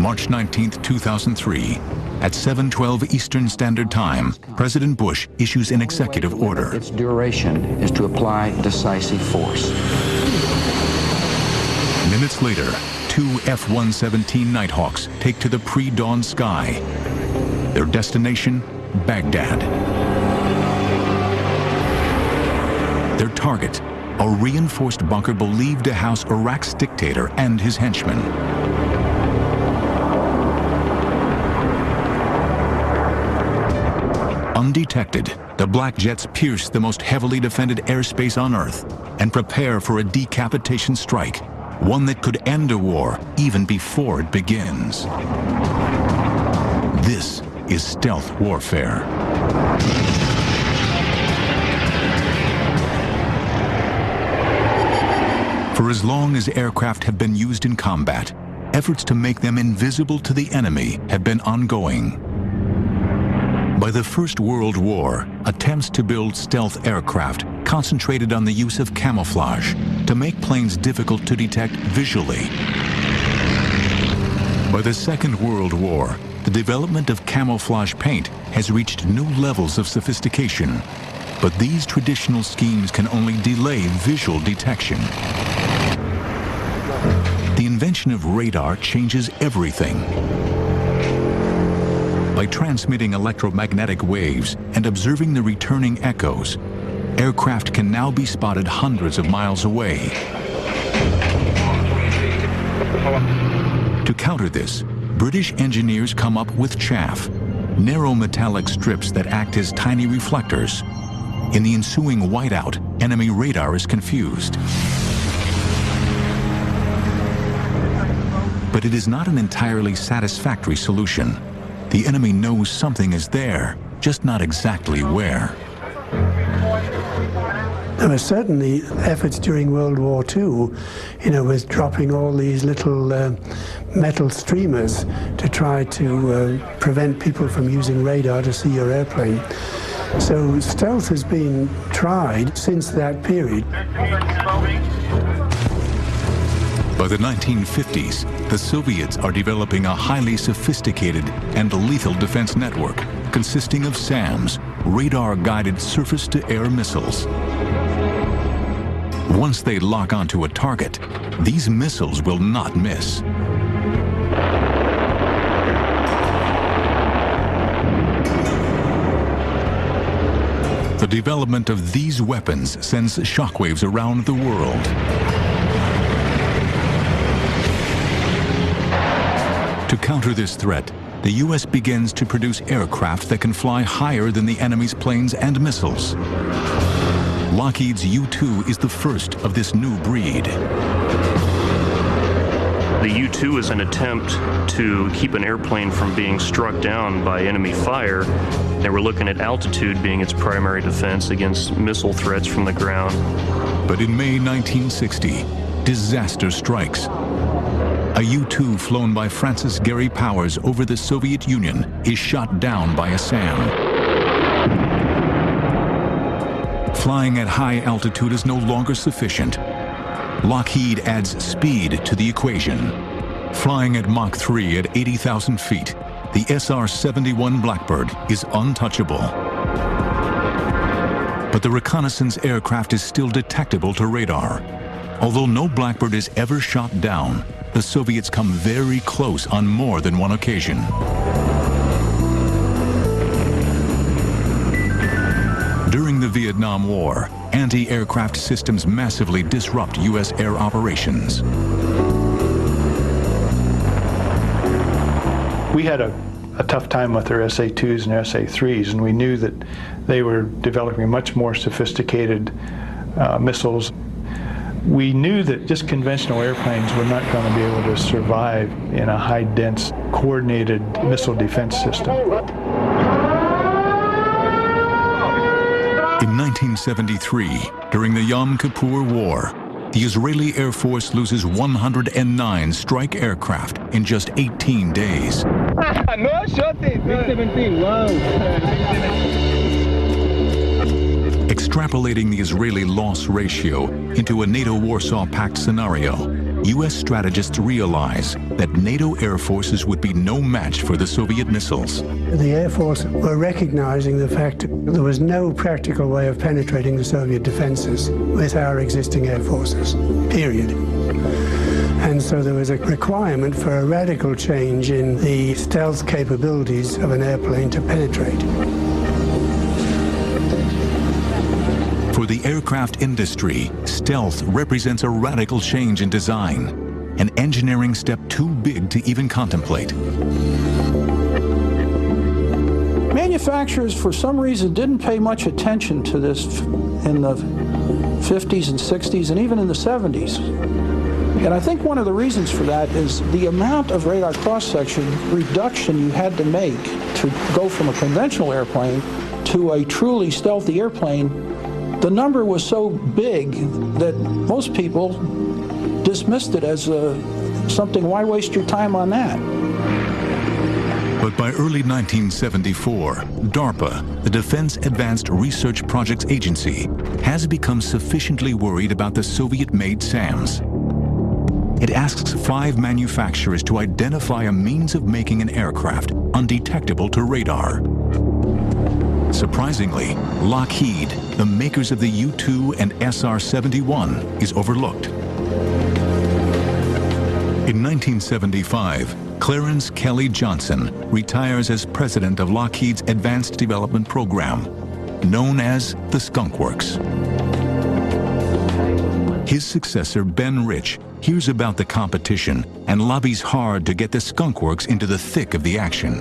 March 19, 2003, at 7:12 Eastern Standard Time, President Bush issues an executive order. Its duration is to apply decisive force. Minutes later, 2 F-117 Nighthawks take to the pre-dawn sky. Their destination, Baghdad. Their target, a reinforced bunker believed to house Iraq's dictator and his henchmen. Undetected, the black jets pierce the most heavily defended airspace on Earth and prepare for a decapitation strike, one that could end a war even before it begins. This is stealth warfare. For as long as aircraft have been used in combat, efforts to make them invisible to the enemy have been ongoing. By the First World War, attempts to build stealth aircraft concentrated on the use of camouflage to make planes difficult to detect visually. By the Second World War, the development of camouflage paint has reached new levels of sophistication, but these traditional schemes can only delay visual detection. The invention of radar changes everything. By transmitting electromagnetic waves and observing the returning echoes, aircraft can now be spotted hundreds of miles away. To counter this, British engineers come up with chaff, narrow metallic strips that act as tiny reflectors. In the ensuing whiteout, enemy radar is confused. But it is not an entirely satisfactory solution. The enemy knows something is there, just not exactly where. There were certainly efforts during World War II, with dropping all these little metal streamers to try to prevent people from using radar to see your airplane. So stealth has been tried since that period. By the 1950s, the Soviets are developing a highly sophisticated and lethal defense network consisting of SAMs, radar-guided surface-to-air missiles. Once they lock onto a target, these missiles will not miss. The development of these weapons sends shockwaves around the world. To counter this threat, the U.S. begins to produce aircraft that can fly higher than the enemy's planes and missiles. Lockheed's U-2 is the first of this new breed. The U-2 is an attempt to keep an airplane from being struck down by enemy fire, and we're looking at altitude being its primary defense against missile threats from the ground. But in May 1960, disaster strikes. A U-2 flown by Francis Gary Powers over the Soviet Union is shot down by a SAM. Flying at high altitude is no longer sufficient. Lockheed adds speed to the equation. Flying at Mach 3 at 80,000 feet, the SR-71 Blackbird is untouchable. But the reconnaissance aircraft is still detectable to radar. Although no Blackbird is ever shot down, the Soviets come very close on more than one occasion. During the Vietnam War, anti-aircraft systems massively disrupt U.S. air operations. We had a tough time with their SA-2s and SA-3s, and we knew that they were developing much more sophisticated missiles. We knew that just conventional airplanes were not going to be able to survive in a high-dense, coordinated missile defense system. In 1973, during the Yom Kippur War, the Israeli Air Force loses 109 strike aircraft in just 18 days. Extrapolating the Israeli loss ratio into a NATO Warsaw Pact scenario, U.S. strategists realize that NATO air forces would be no match for the Soviet missiles. The Air Force were recognizing the fact that there was no practical way of penetrating the Soviet defenses with our existing air forces, period. And so there was a requirement for a radical change in the stealth capabilities of an airplane to penetrate. For the aircraft industry, stealth represents a radical change in design, an engineering step too big to even contemplate. Manufacturers, for some reason, didn't pay much attention to this in the 50s and 60s and even in the 70s. And I think one of the reasons for that is the amount of radar cross-section reduction you had to make to go from a conventional airplane to a truly stealthy airplane. The number was so big that most people dismissed it as something, why waste your time on that? But by early 1974, DARPA, the Defense Advanced Research Projects Agency, has become sufficiently worried about the Soviet-made SAMs. It asks 5 manufacturers to identify a means of making an aircraft undetectable to radar. Surprisingly, Lockheed, the makers of the U-2 and SR-71, is overlooked. In 1975, Clarence Kelly Johnson retires as president of Lockheed's Advanced Development Program, known as the Skunk Works. His successor, Ben Rich, hears about the competition and lobbies hard to get the Skunk Works into the thick of the action.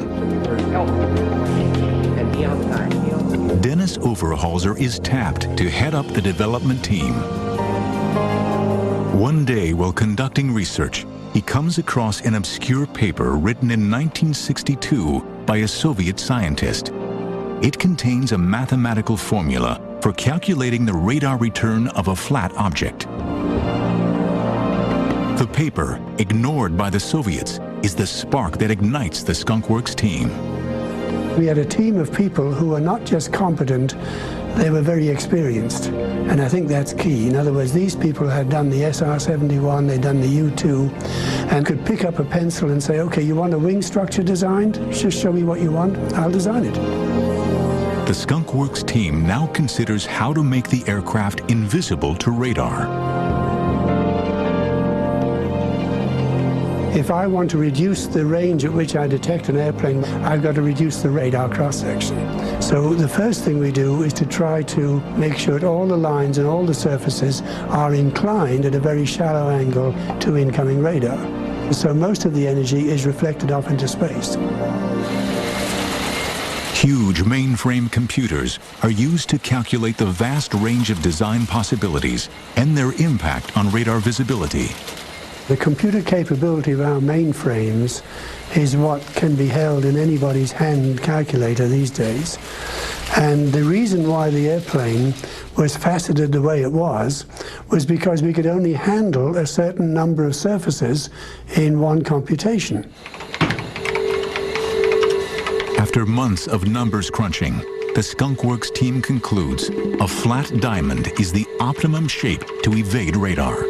Dennis Overhalser is tapped to head up the development team. One day, while conducting research, he comes across an obscure paper written in 1962 by a Soviet scientist. It contains a mathematical formula for calculating the radar return of a flat object. The paper, ignored by the Soviets, is the spark that ignites the Skunk Works team. We had a team of people who were not just competent, they were very experienced. And I think that's key. In other words, these people had done the SR-71, they'd done the U-2, and could pick up a pencil and say, okay, you want a wing structure designed? Just show me what you want, I'll design it. The Skunk Works team now considers how to make the aircraft invisible to radar. If I want to reduce the range at which I detect an airplane, I've got to reduce the radar cross-section. So the first thing we do is to try to make sure that all the lines and all the surfaces are inclined at a very shallow angle to incoming radar. So most of the energy is reflected off into space. Huge mainframe computers are used to calculate the vast range of design possibilities and their impact on radar visibility. The computer capability of our mainframes is what can be held in anybody's hand calculator these days. And the reason why the airplane was faceted the way it was because we could only handle a certain number of surfaces in one computation. After months of numbers crunching, the Skunk Works team concludes a flat diamond is the optimum shape to evade radar.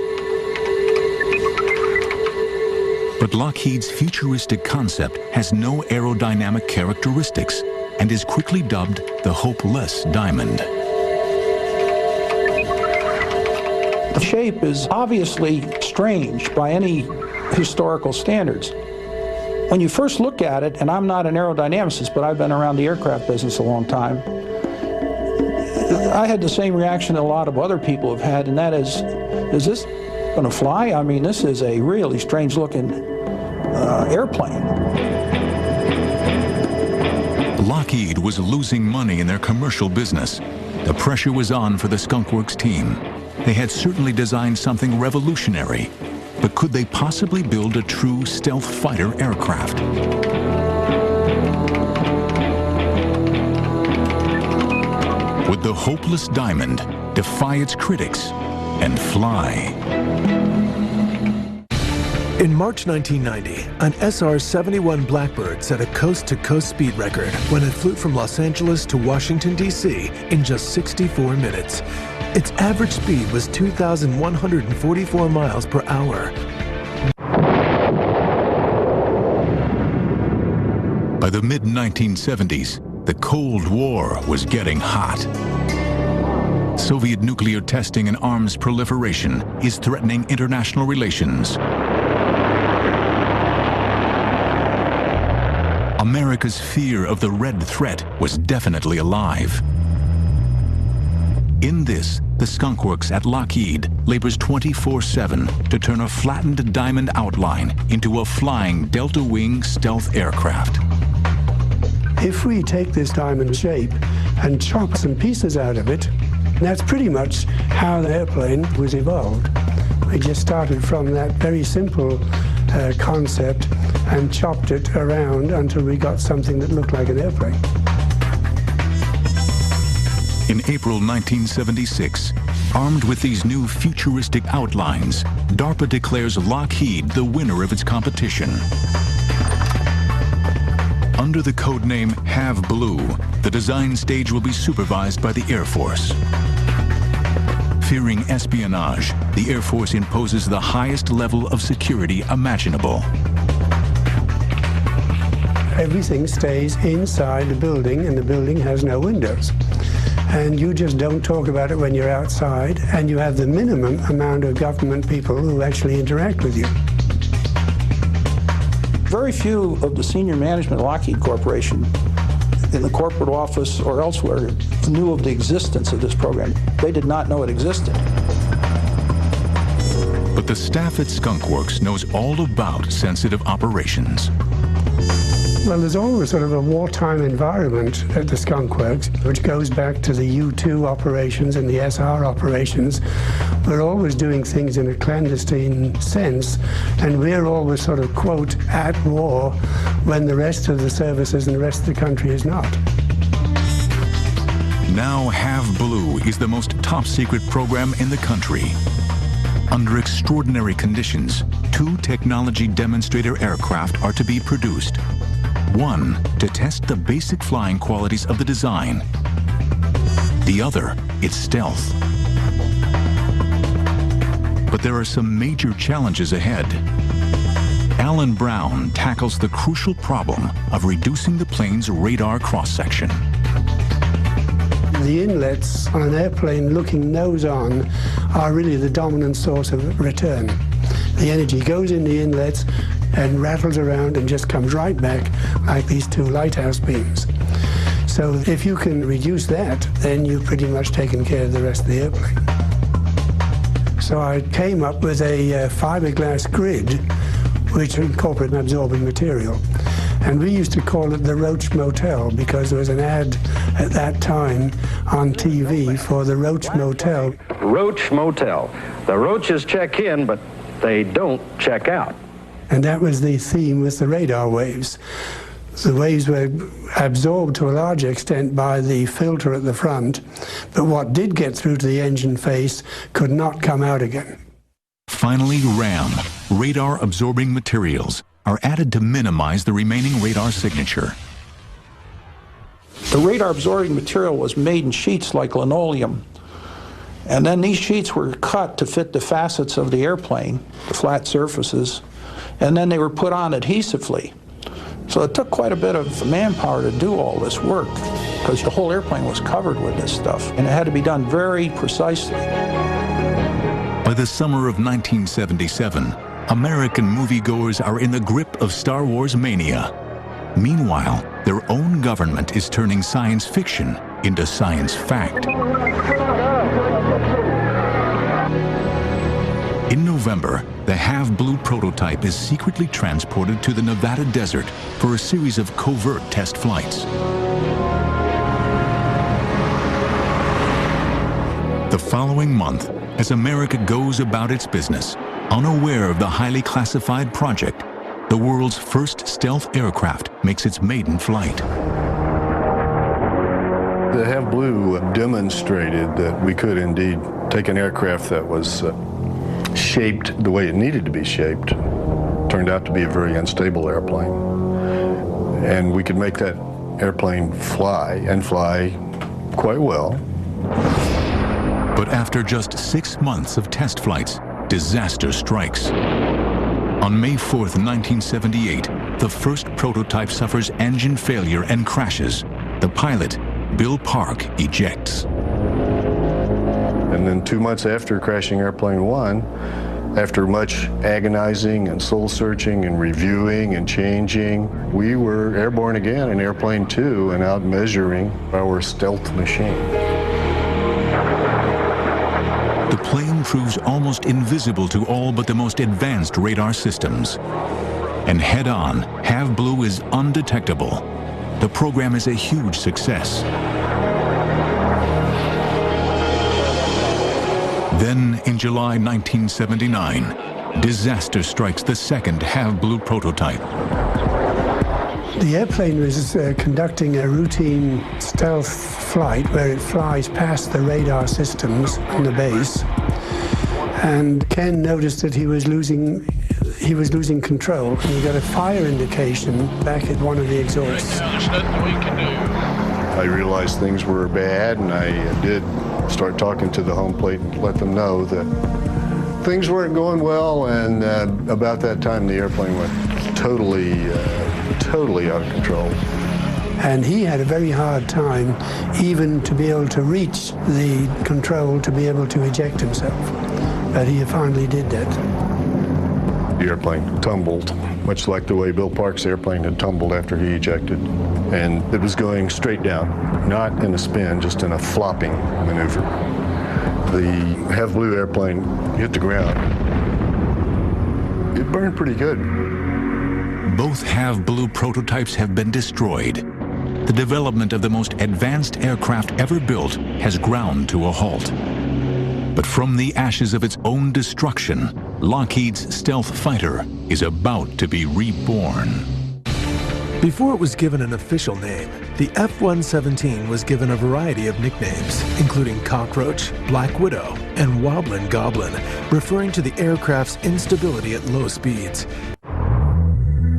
But Lockheed's futuristic concept has no aerodynamic characteristics and is quickly dubbed the hopeless diamond. The shape is obviously strange by any historical standards. When you first look at it, and I'm not an aerodynamicist, but I've been around the aircraft business a long time, I had the same reaction that a lot of other people have had, and that is this going to fly? I mean, this is a really strange looking airplane. Lockheed was losing money in their commercial business. The pressure was on for the Skunk Works team. They had certainly designed something revolutionary, but could they possibly build a true stealth fighter aircraft? Would the hopeless diamond defy its critics and fly? In March 1990, an SR-71 Blackbird set a coast-to-coast speed record when it flew from Los Angeles to Washington, D.C. in just 64 minutes. Its average speed was 2,144 miles per hour. By the mid-1970s, the Cold War was getting hot. Soviet nuclear testing and arms proliferation is threatening international relations. America's fear of the Red Threat was definitely alive. In this, the Skunk Works at Lockheed labors 24/7 to turn a flattened diamond outline into a flying delta-wing stealth aircraft. If we take this diamond shape and chop some pieces out of it, that's pretty much how the airplane was evolved. We just started from that very simple concept and chopped it around until we got something that looked like an airplane. In April 1976, armed with these new futuristic outlines, DARPA declares Lockheed the winner of its competition. Under the codename Have Blue, the design stage will be supervised by the Air Force. Fearing espionage, the Air Force imposes the highest level of security imaginable. Everything stays inside the building, and the building has no windows. And you just don't talk about it when you're outside, and you have the minimum amount of government people who actually interact with you. Very few of the senior management of Lockheed Corporation in the corporate office or elsewhere knew of the existence of this program. They did not know it existed. But the staff at Skunk Works knows all about sensitive operations. Well, there's always sort of a wartime environment at the Skunk Works, which goes back to the U-2 operations and the SR operations. We're always doing things in a clandestine sense, and we're always sort of, quote, at war when the rest of the services and the rest of the country is not. Now Have Blue is the most top-secret program in the country. Under extraordinary conditions, 2 technology demonstrator aircraft are to be produced. One to test the basic flying qualities of the design. The other, its stealth. But there are some major challenges ahead. Alan Brown tackles the crucial problem of reducing the plane's radar cross-section. The inlets on an airplane looking nose-on are really the dominant source of return. The energy goes in the inlets and rattles around and just comes right back like these 2 lighthouse beams. So if you can reduce that, then you've pretty much taken care of the rest of the airplane. So I came up with a fiberglass grid which incorporated an absorbing material. And we used to call it the Roach Motel because there was an ad at that time on TV for the Roach Motel. Roach Motel. The roaches check in, but they don't check out. And that was the theme with the radar waves. The waves were absorbed to a large extent by the filter at the front, but what did get through to the engine face could not come out again. Finally, RAM, radar-absorbing materials, are added to minimize the remaining radar signature. The radar-absorbing material was made in sheets like linoleum. And then these sheets were cut to fit the facets of the airplane, the flat surfaces, and then they were put on adhesively. So it took quite a bit of manpower to do all this work because the whole airplane was covered with this stuff, and it had to be done very precisely. By the summer of 1977, American moviegoers are in the grip of Star Wars mania. Meanwhile, their own government is turning science fiction into science fact. In November, the Have Blue prototype is secretly transported to the Nevada desert for a series of covert test flights. The following month, as America goes about its business, unaware of the highly classified project, the world's first stealth aircraft makes its maiden flight. The Have Blue demonstrated that we could indeed take an aircraft that was shaped the way it needed to be shaped. Turned out to be a very unstable airplane. And we could make that airplane fly, and fly quite well. But after just 6 months of test flights, disaster strikes. On May 4th, 1978, the first prototype suffers engine failure and crashes. The pilot, Bill Park, ejects. And then 2 months after crashing Airplane 1, after much agonizing and soul-searching and reviewing and changing, we were airborne again in Airplane 2 and out measuring our stealth machine. The plane proves almost invisible to all but the most advanced radar systems. And head-on, Have Blue is undetectable. The program is a huge success. Then, in July 1979, disaster strikes the second Have Blue prototype. The airplane was conducting a routine stealth flight where it flies past the radar systems on the base. And Ken noticed that he was losing control, and he got a fire indication back at one of the exhausts. There's nothing we can do. I realized things were bad, and I did start talking to the home plate and let them know that things weren't going well, and about that time the airplane went totally out of control. And he had a very hard time even to be able to reach the control to be able to eject himself. But he finally did that. The airplane tumbled, much like the way Bill Park's airplane had tumbled after he ejected. And it was going straight down, not in a spin, just in a flopping maneuver. The Have Blue airplane hit the ground. It burned pretty good. Both Have Blue prototypes have been destroyed. The development of the most advanced aircraft ever built has ground to a halt. But from the ashes of its own destruction, Lockheed's stealth fighter is about to be reborn. Before it was given an official name, the F-117 was given a variety of nicknames, including Cockroach, Black Widow, and Wobblin' Goblin, referring to the aircraft's instability at low speeds.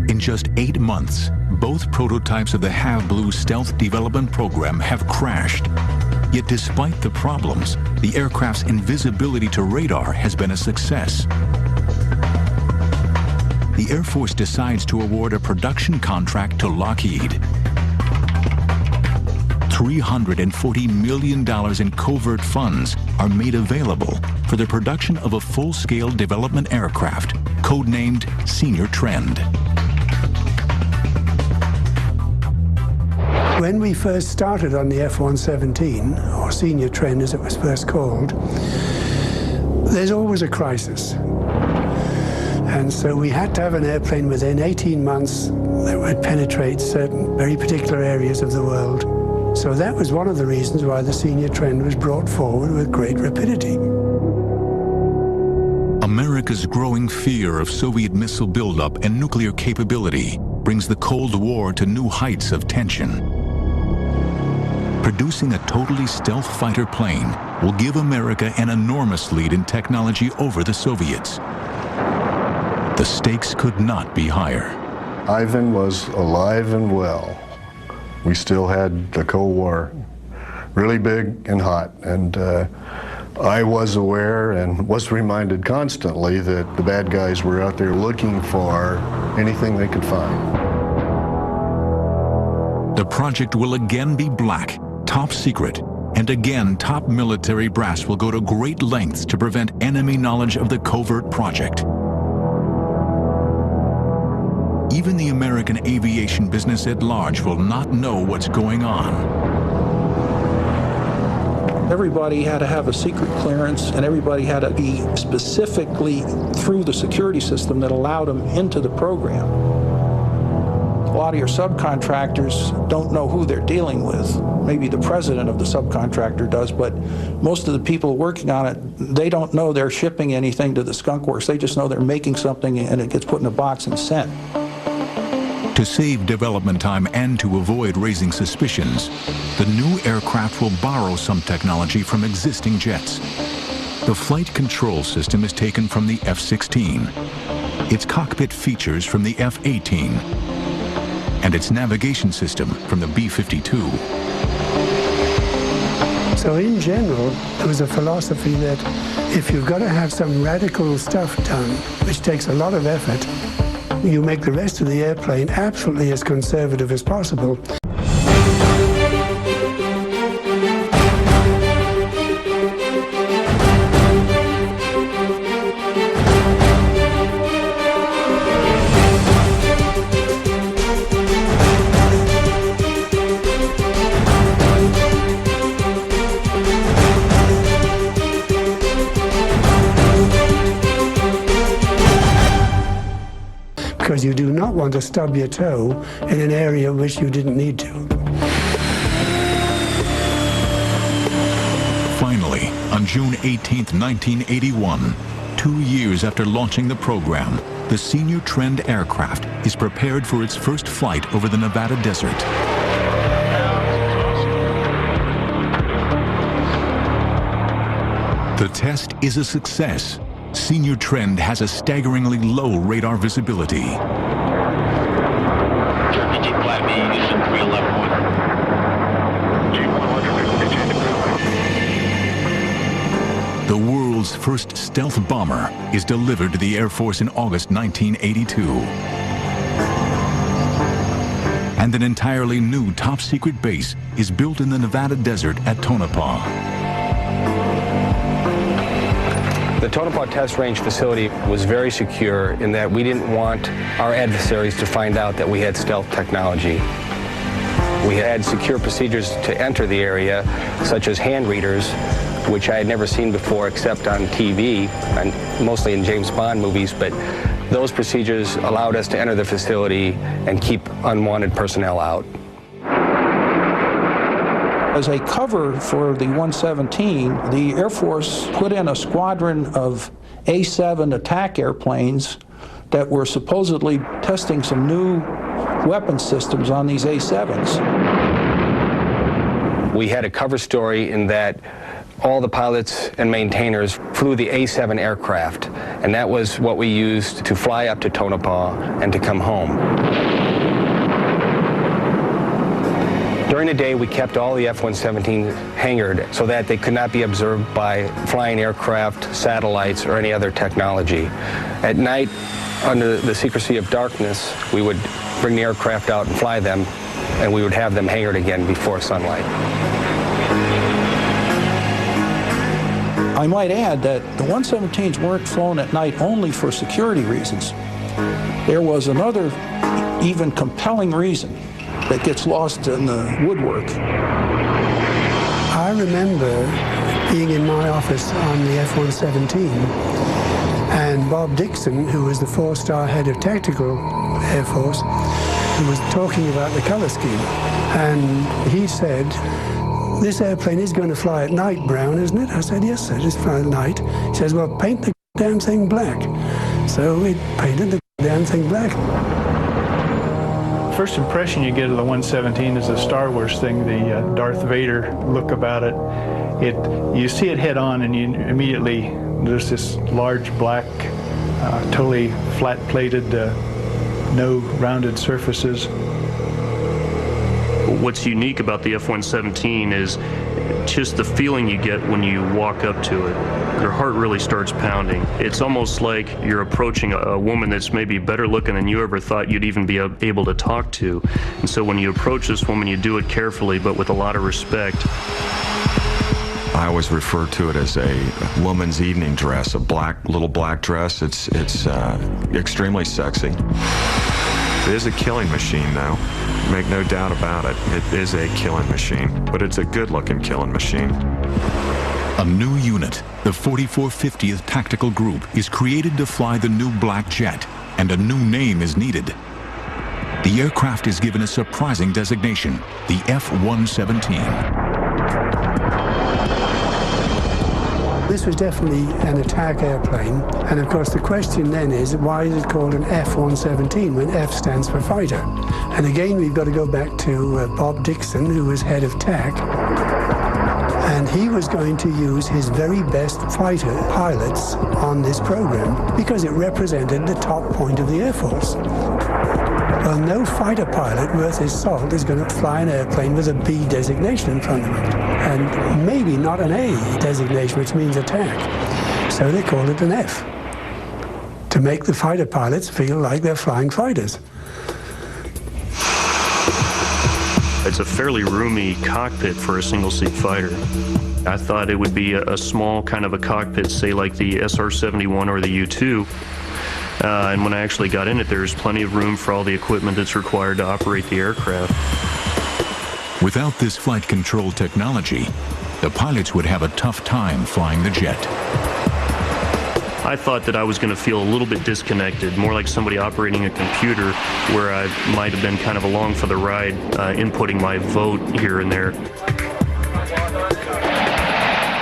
In just 8 months, both prototypes of the Have Blue stealth development program have crashed. Yet despite the problems, the aircraft's invisibility to radar has been a success. The Air Force decides to award a production contract to Lockheed. $340 million in covert funds are made available for the production of a full-scale development aircraft, codenamed Senior Trend. When we first started on the F-117, or Senior Trend as it was first called, there's always a crisis. And so we had to have an airplane within 18 months that would penetrate certain very particular areas of the world. So that was one of the reasons why the Senior Trend was brought forward with great rapidity. America's growing fear of Soviet missile buildup and nuclear capability brings the Cold War to new heights of tension. Producing a totally stealth fighter plane will give America an enormous lead in technology over the Soviets. The stakes could not be higher. Ivan was alive and well. We still had the Cold War really big and hot, and I was aware and was reminded constantly that the bad guys were out there looking for anything they could find. The project will again be black, top secret, and again top military brass will go to great lengths to prevent enemy knowledge of the covert project. Even the American aviation business at large will not know what's going on. Everybody had to have a secret clearance, and everybody had to be specifically through the security system that allowed them into the program. A lot of your subcontractors don't know who they're dealing with. Maybe the president of the subcontractor does, but most of the people working on it, they don't know they're shipping anything to the Skunk Works. They just know they're making something and it gets put in a box and sent. To save development time and to avoid raising suspicions, the new aircraft will borrow some technology from existing jets. The flight control system is taken from the F-16, its cockpit features from the F-18, and its navigation system from the B-52. So in general, there was a philosophy that if you've got to have some radical stuff done, which takes a lot of effort, you make the rest of the airplane absolutely as conservative as possible. Because you do not want to stub your toe in an area which you didn't need to. Finally, on June 18, 1981, 2 years after launching the program, the Senior Trend aircraft is prepared for its first flight over the Nevada desert. The test is a success. Senior Trend has a staggeringly low radar visibility. The world's first stealth bomber is delivered to the Air Force in August 1982. And an entirely new top-secret base is built in the Nevada desert at Tonopah. The Tonopah Test Range facility was very secure in that we didn't want our adversaries to find out that we had stealth technology. We had secure procedures to enter the area, such as hand readers, which I had never seen before except on TV, and mostly in James Bond movies, but those procedures allowed us to enter the facility and keep unwanted personnel out. As a cover for the 117, the Air Force put in a squadron of A-7 attack airplanes that were supposedly testing some new weapon systems on these A-7s. We had a cover story in that all the pilots and maintainers flew the A-7 aircraft, and that was what we used to fly up to Tonopah and to come home. During the day, we kept all the F-117 hangared so that they could not be observed by flying aircraft, satellites, or any other technology. At night, under the secrecy of darkness, we would bring the aircraft out and fly them, and we would have them hangared again before sunlight. I might add that the 117s weren't flown at night only for security reasons. There was another, even compelling reason that gets lost in the woodwork. I remember being in my office on the F-117, and Bob Dixon, who was the four-star head of Tactical Air Force, who was talking about the color scheme. And he said, "This airplane is going to fly at night, Brown, isn't it?" I said, "Yes, sir, it's fly at night." He says, "Well, paint the damn thing black." So we painted the damn thing black. First impression you get of the 117 is a Star Wars thing, the Darth Vader look about it. You see it head on, and you immediately, there's this large black, totally flat-plated, no rounded surfaces. What's unique about the F-117 is just the feeling you get when you walk up to it. Your heart really starts pounding. It's almost like you're approaching a woman that's maybe better looking than you ever thought you'd even be able to talk to. And so when you approach this woman, you do it carefully, but with a lot of respect. I always refer to it as a woman's evening dress, a little black dress. It's extremely sexy. It is a killing machine, though. Make no doubt about it. It is a killing machine, but it's a good-looking killing machine. A new unit, the 4450th Tactical Group, is created to fly the new black jet, and a new name is needed. The aircraft is given a surprising designation, the F-117. This was definitely an attack airplane, and of course the question then is, why is it called an F-117 when F stands for fighter? And again, we've got to go back to Bob Dixon, who was head of TAC, and he was going to use his very best fighter pilots on this program because it represented the top point of the Air Force. Well, no fighter pilot worth his salt is going to fly an airplane with a B designation in front of it, and maybe not an A designation, which means attack. So they called it an F, to make the fighter pilots feel like they're flying fighters. It's a fairly roomy cockpit for a single-seat fighter. I thought it would be a small kind of a cockpit, say like the SR-71 or the U-2. And when I actually got in it, there's plenty of room for all the equipment that's required to operate the aircraft. Without this flight control technology, the pilots would have a tough time flying the jet. I thought that I was going to feel a little bit disconnected, more like somebody operating a computer, where I might have been kind of along for the ride, inputting my vote here and there.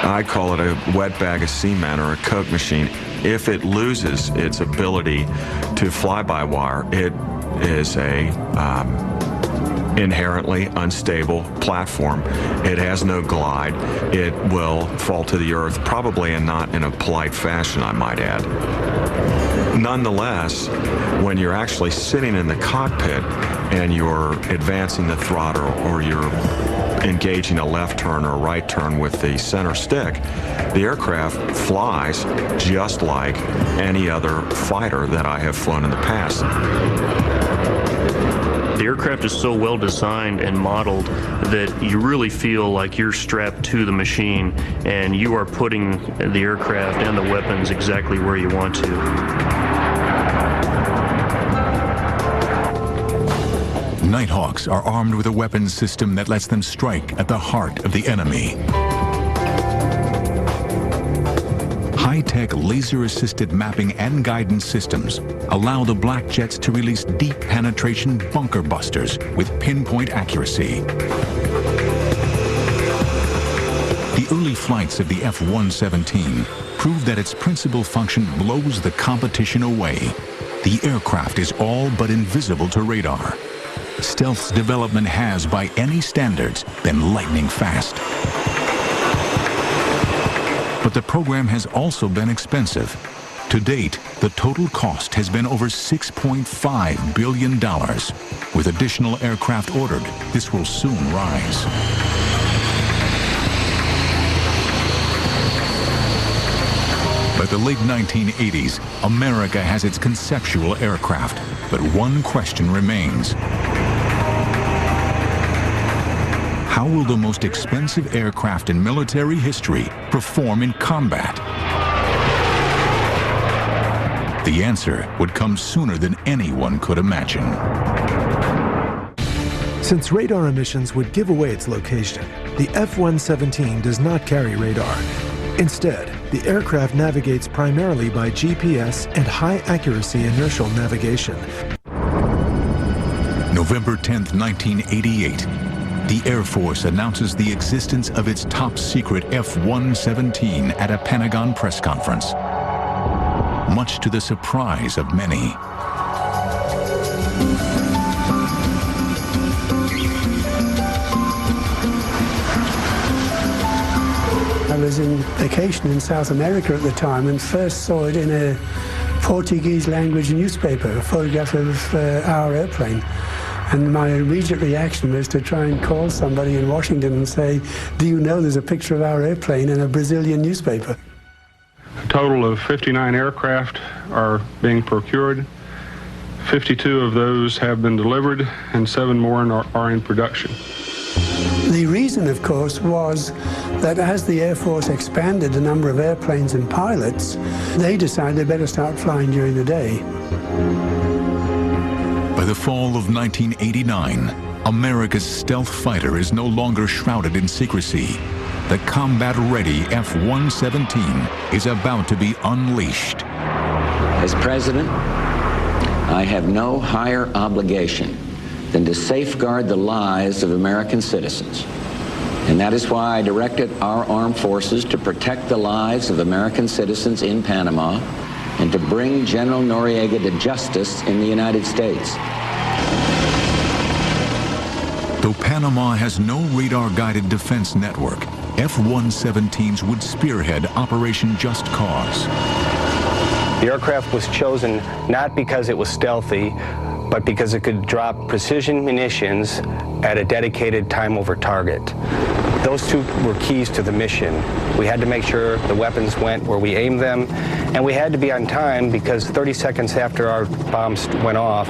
I call it a wet bag of cement or a Coke machine. If it loses its ability to fly-by-wire, it is a inherently unstable platform. It has no glide. It will fall to the earth, probably and not in a polite fashion, I might add. Nonetheless, when you're actually sitting in the cockpit and you're advancing the throttle or you're engaging a left turn or a right turn with the center stick, the aircraft flies just like any other fighter that I have flown in the past. The aircraft is so well designed and modeled that you really feel like you're strapped to the machine and you are putting the aircraft and the weapons exactly where you want to. Nighthawks are armed with a weapons system that lets them strike at the heart of the enemy. High-tech laser-assisted mapping and guidance systems allow the black jets to release deep penetration bunker busters with pinpoint accuracy. The early flights of the F-117 prove that its principal function blows the competition away. The aircraft is all but invisible to radar. Stealth's development has, by any standards, been lightning fast. But the program has also been expensive. To date, the total cost has been over $6.5 billion. With additional aircraft ordered, this will soon rise. By the late 1980s, America has its conceptual aircraft, but one question remains. How will the most expensive aircraft in military history perform in combat? The answer would come sooner than anyone could imagine. Since radar emissions would give away its location, the F-117 does not carry radar. Instead, the aircraft navigates primarily by GPS and high-accuracy inertial navigation. November 10, 1988. The Air Force announces the existence of its top-secret F-117 at a Pentagon press conference, much to the surprise of many. I was in vacation in South America at the time and first saw it in a Portuguese language newspaper, a photograph of our airplane. And my immediate reaction was to try and call somebody in Washington and say, do you know there's a picture of our airplane in a Brazilian newspaper? A total of 59 aircraft are being procured. 52 of those have been delivered and 7 more are in production. The reason, of course, was that as the Air Force expanded the number of airplanes and pilots, they decided they better start flying during the day. By the fall of 1989, America's stealth fighter is no longer shrouded in secrecy. The combat-ready F-117 is about to be unleashed. As president, I have no higher obligation than to safeguard the lives of American citizens. And that is why I directed our armed forces to protect the lives of American citizens in Panama and to bring General Noriega to justice in the United States. Though Panama has no radar-guided defense network, F-117s would spearhead Operation Just Cause. The aircraft was chosen not because it was stealthy, but because it could drop precision munitions at a dedicated time over target. Those two were keys to the mission. We had to make sure the weapons went where we aimed them, and we had to be on time because 30 seconds after our bombs went off,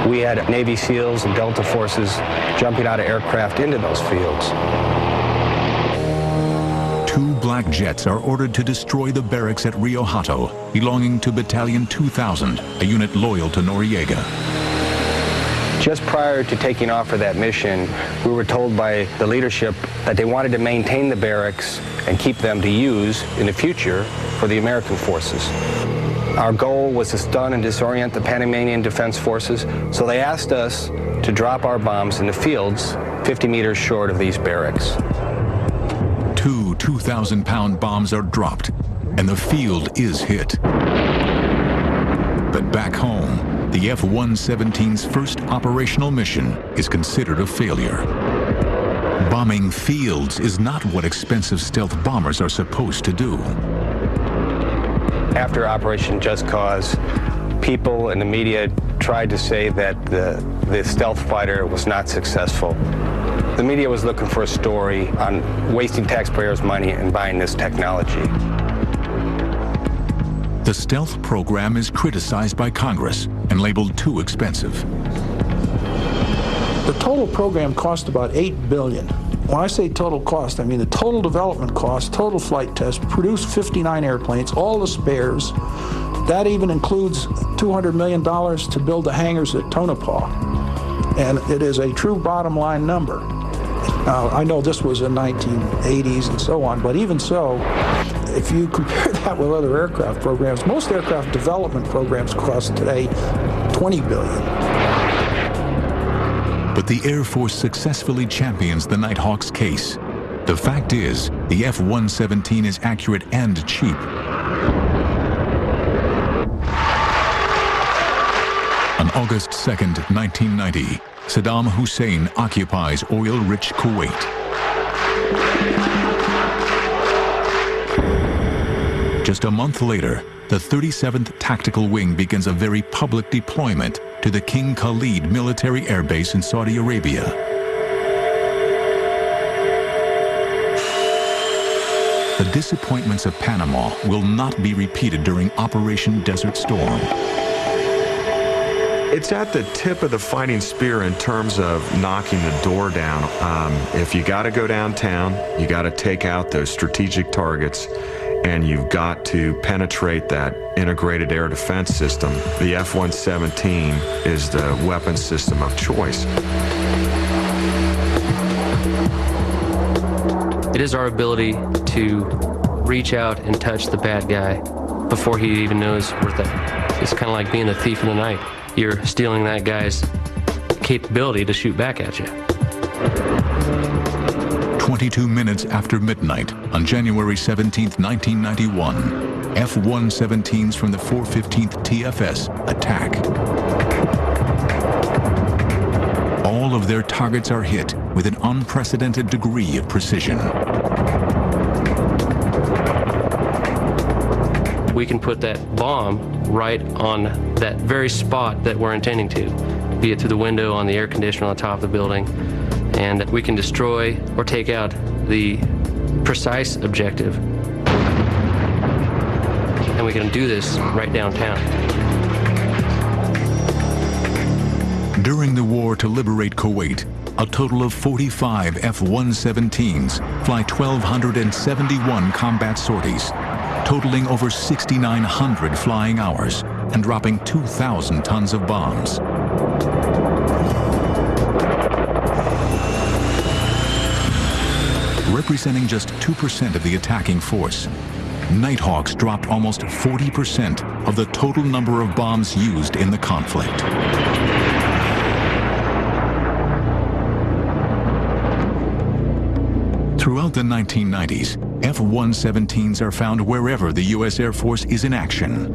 we had Navy SEALs and Delta forces jumping out of aircraft into those fields. 2 black jets are ordered to destroy the barracks at Rio Hato, belonging to Battalion 2000, a unit loyal to Noriega. Just prior to taking off for that mission, we were told by the leadership that they wanted to maintain the barracks and keep them to use in the future for the American forces. Our goal was to stun and disorient the Panamanian Defense Forces, so they asked us to drop our bombs in the fields 50 meters short of these barracks. 2 2,000-pound bombs are dropped, and the field is hit. But back home, the F-117's first operational mission is considered a failure. Bombing fields is not what expensive stealth bombers are supposed to do. After Operation Just Cause, people in the media tried to say that the stealth fighter was not successful. The media was looking for a story on wasting taxpayers' money and buying this technology. The stealth program is criticized by Congress and labeled too expensive. The total program cost about $8 billion. When I say total cost, I mean the total development cost, total flight test, produced 59 airplanes, all the spares. That even includes $200 million to build the hangars at Tonopah. And it is a true bottom line number. Now, I know this was in 1980s and so on, but even so, if you compare that with other aircraft programs, most aircraft development programs cost today $20 billion. But the Air Force successfully champions the Nighthawk's case. The fact is, the F-117 is accurate and cheap. On August 2nd, 1990, Saddam Hussein occupies oil-rich Kuwait. Just a month later, the 37th Tactical Wing begins a very public deployment to the King Khalid military air base in Saudi Arabia. The disappointments of Panama will not be repeated during Operation Desert Storm. It's at the tip of the fighting spear in terms of knocking the door down. If you got to go downtown, you got to take out those strategic targets, and you've got to penetrate that integrated air defense system. The F-117 is the weapon system of choice. It is our ability to reach out and touch the bad guy before he even knows we're there. It's kind of like being a thief in the night. You're stealing that guy's capability to shoot back at you. 22 minutes after midnight, on January 17, 1991, F-117s from the 415th TFS attack. All of their targets are hit with an unprecedented degree of precision. We can put that bomb right on that very spot that we're intending to, be it through the window, on the air conditioner on the top of the building, and we can destroy or take out the precise objective. And we can do this right downtown. During the war to liberate Kuwait, a total of 45 F-117s fly 1,271 combat sorties, totaling over 6,900 flying hours and dropping 2,000 tons of bombs. Representing just 2% of the attacking force, Nighthawks dropped almost 40% of the total number of bombs used in the conflict. Throughout the 1990s, F-117s are found wherever the U.S. Air Force is in action.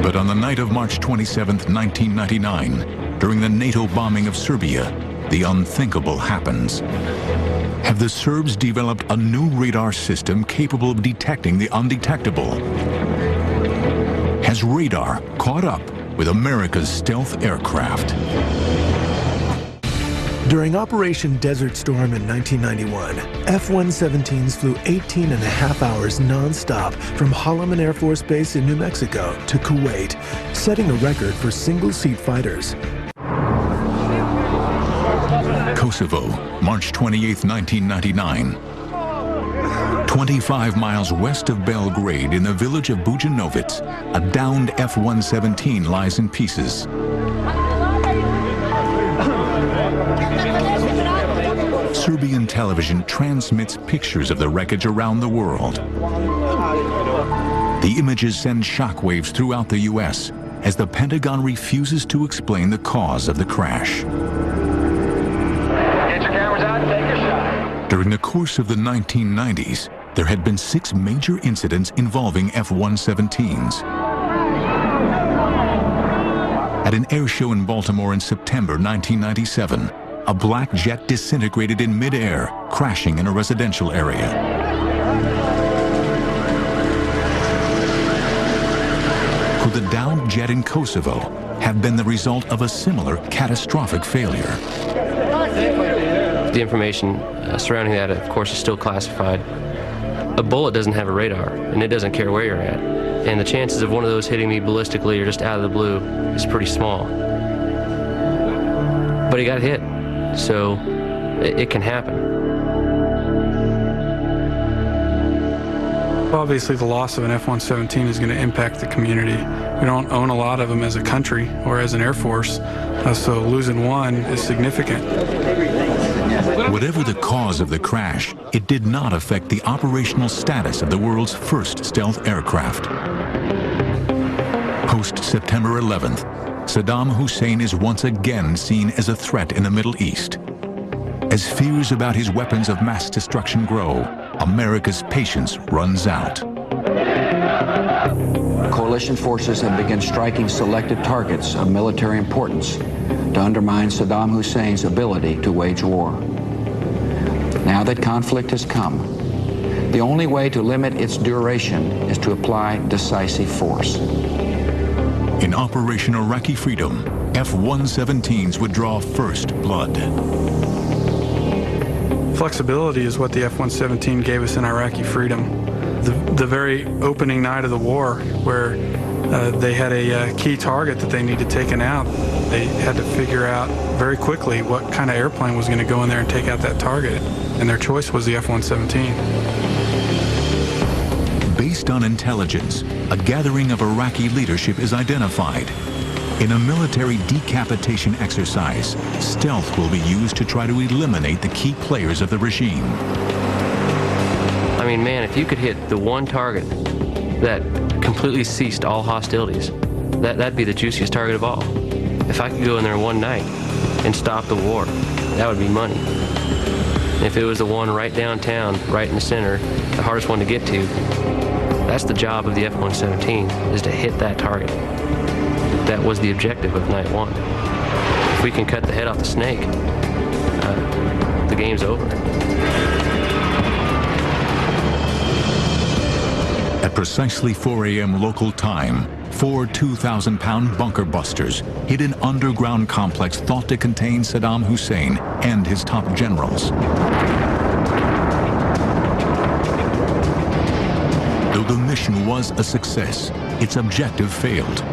But on the night of March 27, 1999, during the NATO bombing of Serbia, the unthinkable happens. Have the Serbs developed a new radar system capable of detecting the undetectable? Has radar caught up with America's stealth aircraft? During Operation Desert Storm in 1991, F-117s flew 18.5 hours non-stop from Holloman Air Force Base in New Mexico to Kuwait, setting a record for single-seat fighters. Kosovo, March 28, 1999. 25 miles west of Belgrade in the village of Bujanovic, a downed F-117 lies in pieces. Serbian television transmits pictures of the wreckage around the world. The images send shockwaves throughout the U.S. as the Pentagon refuses to explain the cause of the crash. Get your cameras out and take a shot. During the course of the 1990s, there had been 6 major incidents involving F-117s. At an air show in Baltimore in September 1997, a black jet disintegrated in midair, crashing in a residential area. Could the downed jet in Kosovo have been the result of a similar catastrophic failure? The information surrounding that, of course, is still classified. A bullet doesn't have a radar, and it doesn't care where you're at. And the chances of one of those hitting me ballistically or just out of the blue is pretty small. But he got hit, so it can happen. Obviously, the loss of an F-117 is going to impact the community. We don't own a lot of them as a country or as an Air Force, so losing one is significant. Whatever the cause of the crash, it did not affect the operational status of the world's first stealth aircraft. Post-September 11th, Saddam Hussein is once again seen as a threat in the Middle East. As fears about his weapons of mass destruction grow, America's patience runs out. Coalition forces have begun striking selected targets of military importance to undermine Saddam Hussein's ability to wage war. Now that conflict has come, the only way to limit its duration is to apply decisive force. In Operation Iraqi Freedom, F-117s would draw first blood. Flexibility is what the F-117 gave us in Iraqi Freedom. The very opening night of the war, where they had a key target that they needed taken out, they had to figure out very quickly what kind of airplane was going to go in there and take out that target, and their choice was the F-117. Based on intelligence, a gathering of Iraqi leadership is identified. In a military decapitation exercise, stealth will be used to try to eliminate the key players of the regime. I mean, man, if you could hit the one target that completely ceased all hostilities, that'd be the juiciest target of all. If I could go in there one night and stop the war, that would be money. If it was the one right downtown, right in the center, the hardest one to get to, that's the job of the F-117, is to hit that target. That was the objective of night one. If we can cut the head off the snake, the game's over. At precisely 4 a.m. local time, 4 2,000-pound bunker busters hit an underground complex thought to contain Saddam Hussein and his top generals. Though the mission was a success, its objective failed.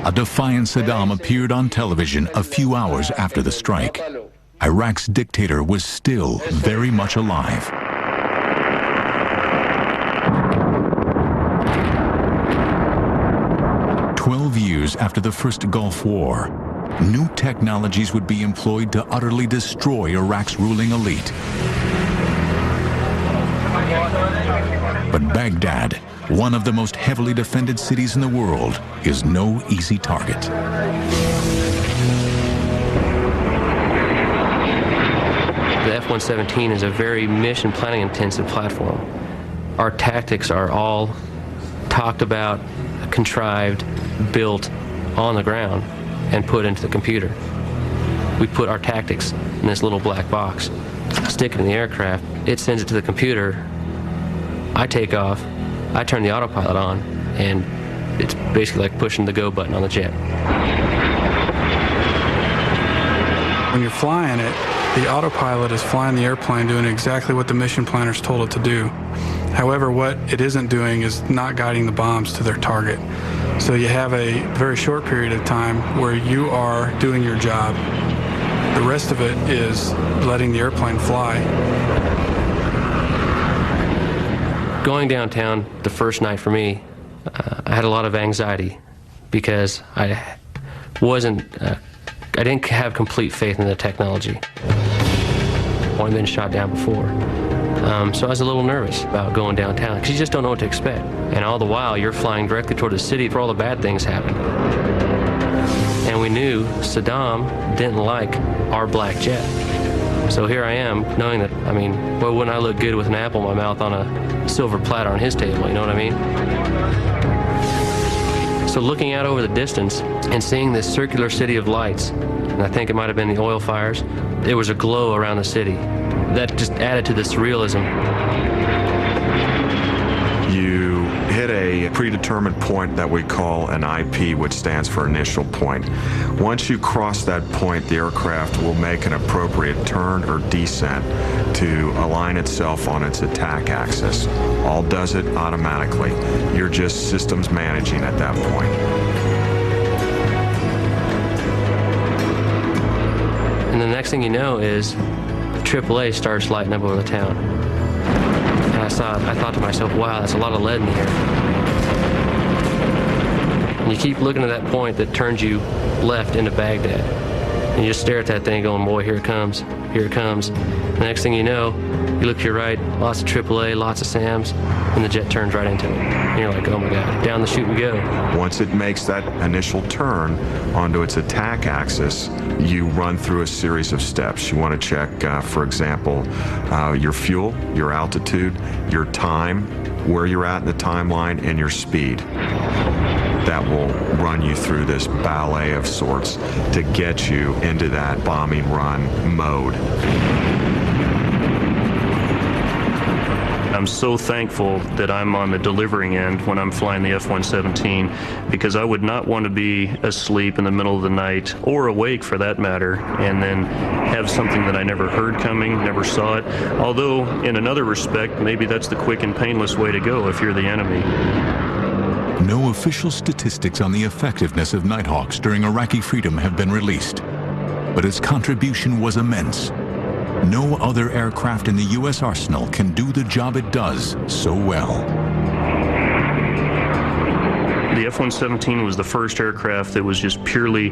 A defiant Saddam appeared on television a few hours after the strike. Iraq's dictator was still very much alive. Years after the first Gulf War, new technologies would be employed to utterly destroy Iraq's ruling elite. But Baghdad, one of the most heavily defended cities in the world, is no easy target. The F-117 is a very mission planning intensive platform. Our tactics are all talked about, contrived, built on the ground and put into the computer. We put our tactics in this little black box, stick it in the aircraft, it sends it to the computer, I take off, I turn the autopilot on, and it's basically like pushing the go button on the jet. When you're flying it, The autopilot is flying the airplane doing exactly what the mission planners told it to do. However, what it isn't doing is not guiding the bombs to their target. So you have a very short period of time where you are doing your job. The rest of it is letting the airplane fly. Going downtown the first night for me, I had a lot of anxiety because I didn't have complete faith in the technology. I've only been shot down before. So I was a little nervous about going downtown because you just don't know what to expect. And all the while, you're flying directly toward the city where all the bad things happen. And we knew Saddam didn't like our black jet. So here I am, knowing that, I mean, well, wouldn't I look good with an apple in my mouth on a silver platter on his table, you know what I mean? So looking out over the distance and seeing this circular city of lights, and I think it might have been the oil fires, there was a glow around the city. That just added to the surrealism. You hit a predetermined point that we call an IP, which stands for initial point. Once you cross that point, the aircraft will make an appropriate turn or descent to align itself on its attack axis. All does it automatically. You're just systems managing at that point. And the next thing you know is AAA starts lighting up over the town. And I thought to myself, wow, that's a lot of lead in the air. And you keep looking at that point that turns you left into Baghdad. And you just stare at that thing going, boy, here it comes, here it comes. The next thing you know, you look to your right, lots of AAA, lots of SAMs, and the jet turns right into it. And you're like, oh my God, down the chute we go. Once it makes that initial turn onto its attack axis, you run through a series of steps. You want to check, for example, your fuel, your altitude, your time, where you're at in the timeline, and your speed. That will run you through this ballet of sorts to get you into that bombing run mode. I'm so thankful that I'm on the delivering end when I'm flying the F-117, because I would not want to be asleep in the middle of the night, or awake for that matter, and then have something that I never heard coming, never saw it. Although, in another respect, maybe that's the quick and painless way to go if you're the enemy. No official statistics on the effectiveness of Nighthawks during Iraqi freedom have been released, but its contribution was immense. No other aircraft in the U.S. arsenal can do the job it does so well. The F-117 was the first aircraft that was just purely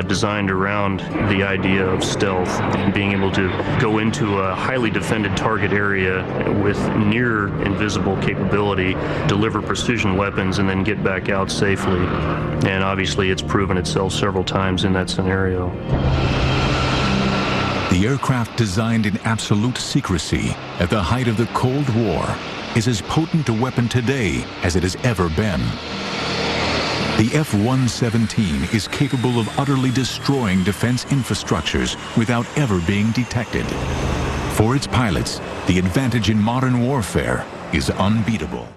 designed around the idea of stealth and being able to go into a highly defended target area with near invisible capability, deliver precision weapons, and then get back out safely. And obviously it's proven itself several times in that scenario. The aircraft, designed in absolute secrecy at the height of the Cold War, is as potent a weapon today as it has ever been. The F-117 is capable of utterly destroying defense infrastructures without ever being detected. For its pilots, the advantage in modern warfare is unbeatable.